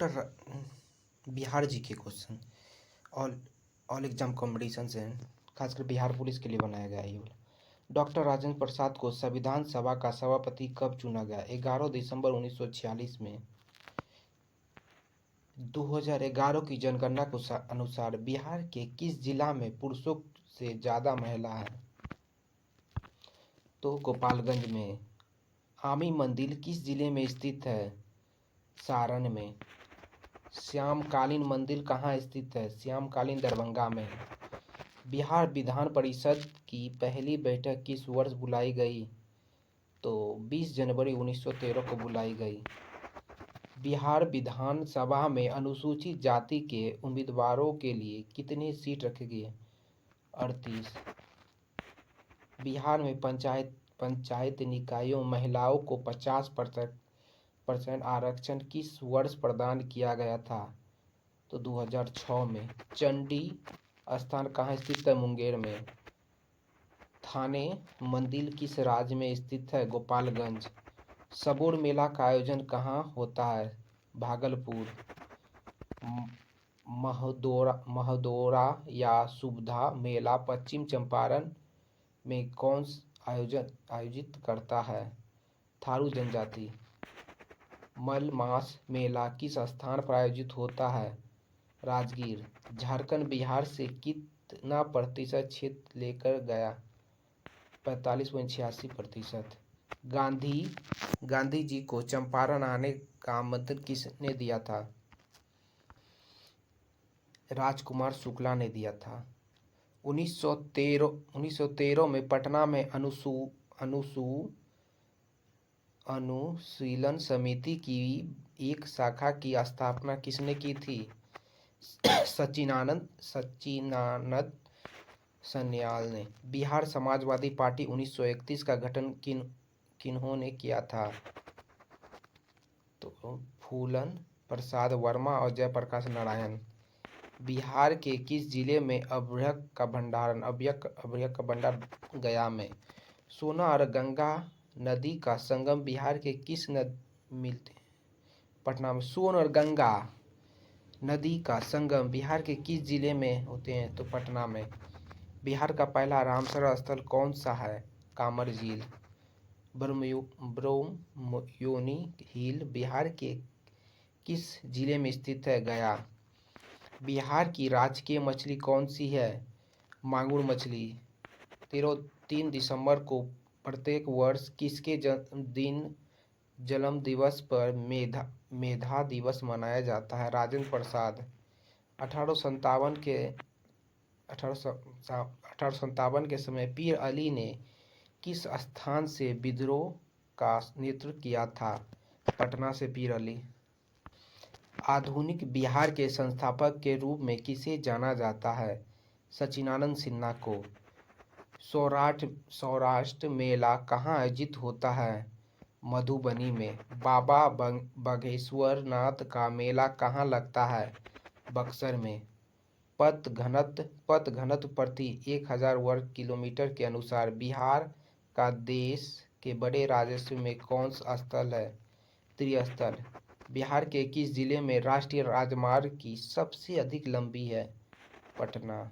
Doctor Bihar जी के question all all exam competition से खासकर बिहार पुलिस के लिए बनाया गया है ये वाला। डॉक्टर राजेंद्र प्रसाद को संविधान सभा का सभापति कब चुना गया? 11 दिसंबर 1946 में। 2011 की जनगणना के अनुसार बिहार के किस जिला में पुरुषों से ज़्यादा महिला है? तो गोपालगंज में। आमी मंदिर किस जिले में स्थित है? सारण में। श्यामकालीन मंदिर कहाँ स्थित है? श्यामकालीन दरभंगा में। बिहार विधान परिषद की पहली बैठक किस वर्ष बुलाई गई? तो 20 जनवरी 1913 को बुलाई गई। बिहार विधानसभा में अनुसूचित जाति के उम्मीदवारों के लिए कितनी सीट रखी गई? 38। बिहार में पंचायत निकायों महिलाओं को 50% आरक्षण किस वर्ष प्रदान किया गया था? तो 2006 में। चंडी स्थान कहाँ स्थित है? मुंगेर में। थाने मंदिर किस राज्य में स्थित है? गोपालगंज। सबोर मेला का आयोजन कहाँ होता है? भागलपुर। महोदोरा या सुबधा मेला पश्चिम चंपारण में कौन आयोजित करता है? थारू जनजाति। मलमास मेला किस स्थान पर आयोजित होता है? राजगीर। झारखंड बिहार से कितना प्रतिशत क्षेत्र लेकर गया? 45.86%। गांधी जी को चंपारण आने का आमंत्रण किसने दिया था? राजकुमार शुक्ला ने दिया था। 1913 में पटना में अनुशीलन समिति की एक शाखा की स्थापना किसने की थी? सच्चिदानंद सन्याल ने। बिहार समाजवादी पार्टी 1931 का गठन किन्होंने किया था? तो फूलन प्रसाद वर्मा और जयप्रकाश नारायण। बिहार के किस जिले में अभ्यक का भंडार? गया में। सोन और गंगा नदी का संगम बिहार के किस मिलते हैं? पटना में। सोन और गंगा नदी का संगम बिहार के किस जिले में होते हैं? तो पटना में। बिहार का पहला रामसर स्थल कौन सा है? कामर झील। ब्रोमयोनी हिल बिहार के किस जिले में स्थित है? गया। बिहार की राजकीय मछली कौन सी है? मांगुर मछली। 3 दिसंबर को प्रत्येक वर्ष किसके जन्म दिवस पर मेधा दिवस मनाया जाता है? राजेंद्र प्रसाद। 1857 के समय पीर अली ने किस स्थान से विद्रोह का नेतृत्व किया था? पटना से पीर अली। आधुनिक बिहार के संस्थापक के रूप में किसे जाना जाता है? सच्चिदानंद सिन्हा को। सौराष्ट्र मेला कहाँ आयोजित होता है? मधुबनी में। बाबा बागेश्वर नाथ का मेला कहाँ लगता है? बक्सर में। पथ घनत्व प्रति 1000 वर्ग किलोमीटर के अनुसार बिहार का देश के बड़े राजस्व में कौन सा स्थल है? त्रिस्थल। बिहार के किस जिले में राष्ट्रीय राजमार्ग की सबसे अधिक लंबी है? पटना।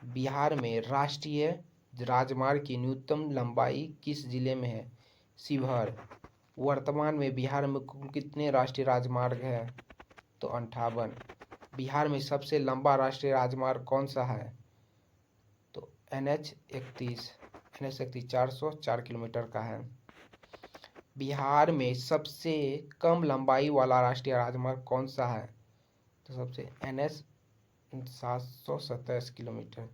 बिहार में राष्ट्रीय राजमार्ग की न्यूनतम लंबाई किस जिले में है? शिवहर। वर्तमान में बिहार में कुल कितने राष्ट्रीय राजमार्ग हैं? तो 58। बिहार में सबसे लंबा राष्ट्रीय राजमार्ग कौन सा है? तो NH 31 404 किलोमीटर का है। बिहार में सबसे कम लंबाई वाला राष्ट्रीय राजमार्ग कौन सा है? तो सबसे NH 727 किलोमीटर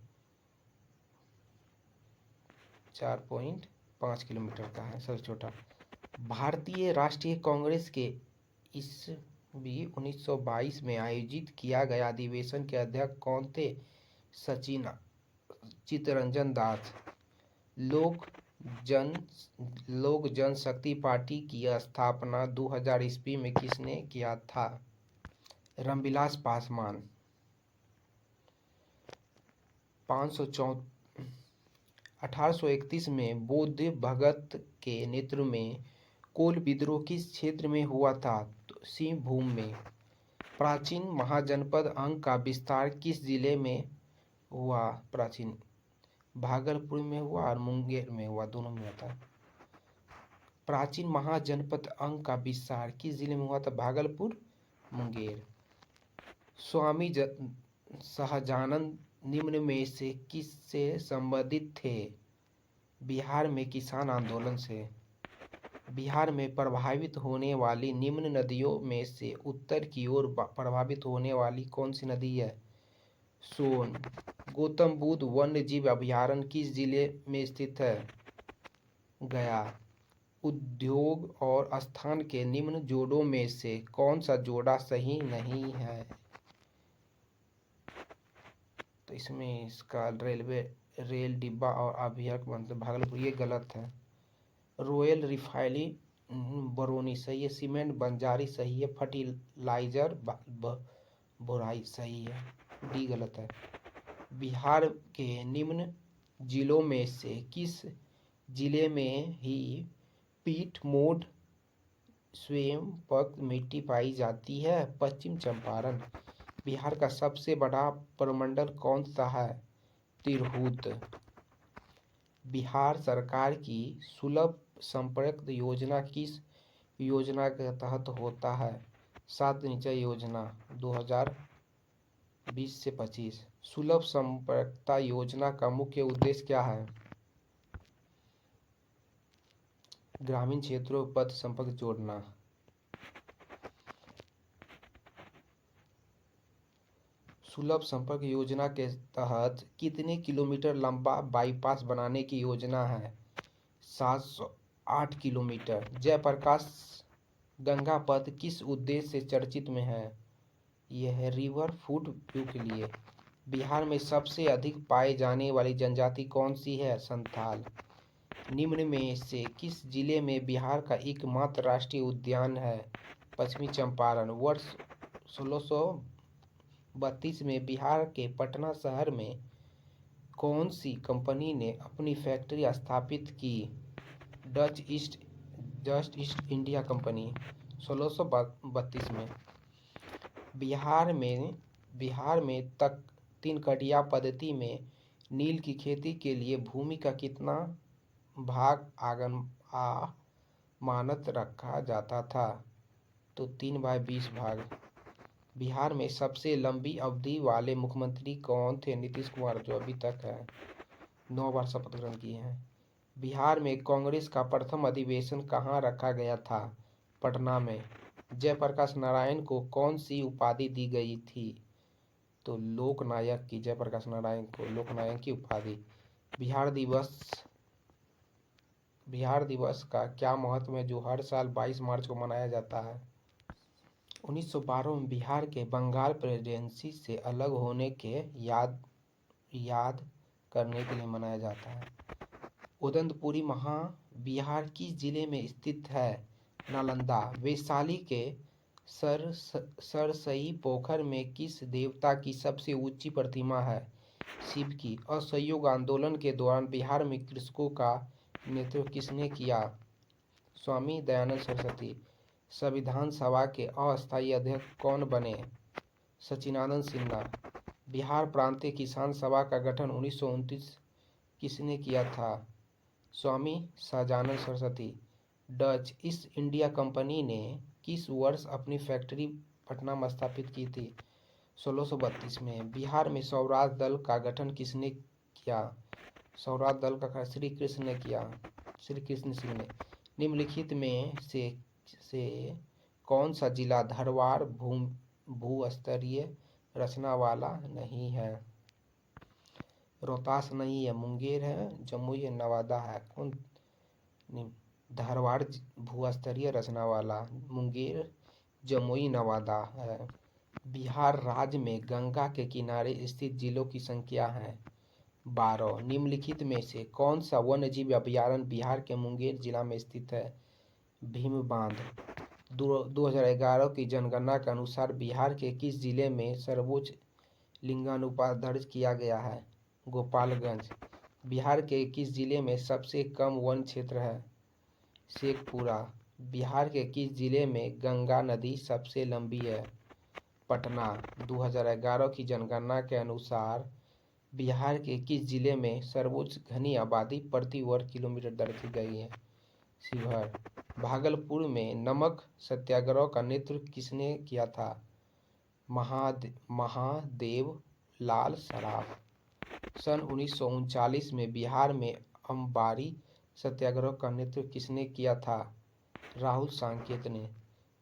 4.5 किलोमीटर का है, सबसे छोटा। भारतीय राष्ट्रीय कांग्रेस के ईस्वी 1922 में आयोजित किया गया अधिवेशन के अध्यक्ष कौन थे? चित्तरंजन दास। लोक जनशक्ति पार्टी की स्थापना 2000 ईस्वी में किसने किया था? रामविलास पासवान। 1831 में बौद्ध भगत के नेतृत्व में कोल विद्रोह किस क्षेत्र में हुआ था? तो सिंहभूम में। प्राचीन महाजनपद अंग का विस्तार किस जिले में हुआ? प्राचीन भागलपुर में हुआ और मुंगेर में हुआ, दोनों में होता है। प्राचीन महाजनपद अंग का विस्तार किस जिले में हुआ था? भागलपुर, मुंगेर। स्वामी सहजानंद निम्न में से किससे संबंधित थे? बिहार में किसान आंदोलन से। बिहार में प्रभावित होने वाली निम्न नदियों में से उत्तर की ओर प्रभावित होने वाली कौन सी नदी है? सोन। गौतम बुद्ध वन्य जीव अभयारण्य किस जिले में स्थित है? गया। उद्योग और स्थान के निम्न जोड़ों में से कौन सा जोड़ा सही नहीं है? तो इसमें इसका रेल डिब्बा और अभ्यर्क मतलब भागलपुर, ये गलत है। रॉयल रिफाइनरी बरौनी सही है। सीमेंट बंजारी सही है। फर्टिलाइजर बोराई सही है। डी गलत है। बिहार के निम्न जिलों में से किस जिले में ही पीट मोड स्वयंपक मिट्टी पाई जाती है? पश्चिम चंपारण। बिहार का सबसे बड़ा प्रमंडल कौन सा है? तिरहुत। बिहार सरकार की सुलभ संपर्क योजना किस योजना के तहत होता है? सात निश्चय योजना 2020 से 25। सुलभ संपर्कता योजना का मुख्य उद्देश्य क्या है? ग्रामीण क्षेत्रों में पथ संपर्क जोड़ना। सुलभ संपर्क योजना के तहत कितने किलोमीटर लंबा बाईपास बनाने की योजना है? 708 किलोमीटर। जयप्रकाश गंगा पथ किस उद्देश्य से चर्चित में है? यह है रिवर फूड व्यू के लिए। बिहार में सबसे अधिक पाए जाने वाली जनजाति कौन सी है? संथाल। निम्न में से किस जिले में बिहार का एकमात्र राष्ट्रीय उद्यान है? पश्चिमी चंपारण। वर्ष 1632 में बिहार के पटना शहर में कौन सी कंपनी ने अपनी फैक्ट्री स्थापित की? डच ईस्ट इंडिया कंपनी 1632 में। बिहार में तक तीन कटिया पद्धति में नील की खेती के लिए भूमि का कितना भाग मानत रखा जाता था? तो 3/20 भाग। बिहार में सबसे लंबी अवधि वाले मुख्यमंत्री कौन थे? नीतीश कुमार, जो अभी तक है, 9 बार शपथ ग्रहण किए हैं। बिहार में कांग्रेस का प्रथम अधिवेशन कहाँ रखा गया था? पटना में। जयप्रकाश नारायण को कौन सी उपाधि दी गई थी? तो लोकनायक की, जयप्रकाश नारायण को लोकनायक की उपाधि। बिहार दिवस का क्या महत्व है जो हर साल 22 मार्च को मनाया जाता है? 1912 में बिहार के बंगाल प्रेसिडेंसी से अलग होने के याद करने के लिए मनाया जाता है। उदंतपुरी बिहार किस जिले में स्थित है? नालंदा। वैशाली के सरसई पोखर में किस देवता की सबसे ऊंची प्रतिमा है? शिव की। असहयोग आंदोलन के दौरान बिहार में कृषकों का नेतृत्व किसने किया? स्वामी दयानंद सरस्वती। संविधान सभा के अस्थायी अध्यक्ष कौन बने? सच्चिदानंद सिन्हा। बिहार प्रांतीय किसान सभा का गठन 1929 किसने किया था? Swami Sahajanand Saraswati. Dutch East India company ने किस वर्ष अपनी फैक्ट्री पटना में स्थापित की थी? 1632 में। बिहार में स्वराज दल का गठन किसने किया? स्वराज दल का गठन श्री कृष्ण ने किया, श्री कृष्ण सिंह ने। निम्नलिखित में से कौन सा जिला धरवार भूस्तरीय रचना वाला नहीं है? रोहतास नहीं है, मुंगेर है, जमुई है, नवादा है। कौन? धारवाड़ भूस्तरीय रचना वाला, मुंगेर, जमुई, नवादा है। बिहार राज्य में गंगा के किनारे स्थित जिलों की संख्या है 12। निम्नलिखित में से कौन सा वन्यजीव अभयारण्य बिहार के मुंगेर जिला में स्थित है? भीम बांध। 2011 की जनगणना के अनुसार बिहार के किस जिले में सर्वोच्च लिंगानुपात दर्ज किया गया है? गोपालगंज। बिहार के किस जिले में सबसे कम वन क्षेत्र है? शेखपुरा। बिहार के किस जिले में गंगा नदी सबसे लंबी है? पटना। 2011 की जनगणना के अनुसार बिहार के किस जिले में सर्वोच्च घनी आबादी प्रति वर्ग किलोमीटर दर्ज की गई है? शिवहर। भागलपुर में नमक सत्याग्रह का नेतृत्व किसने किया था? महादेव लाल सराफ। सन 1939 में बिहार में अंबारी सत्याग्रह का नेतृत्व किसने किया था? राहुल सांकेत ने।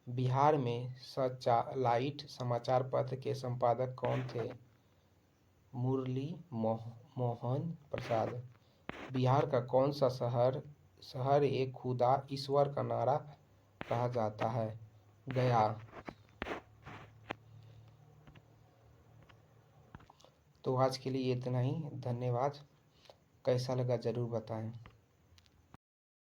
बिहार में सचालाइट समाचार पत्र के संपादक कौन थे? मुरली मोहन प्रसाद। बिहार का कौन सा शहर एक खुदा ईश्वर का नारा कहा जाता है? गया। तो आज के लिए इतना ही। धन्यवाद। कैसा लगा जरूर बताएं।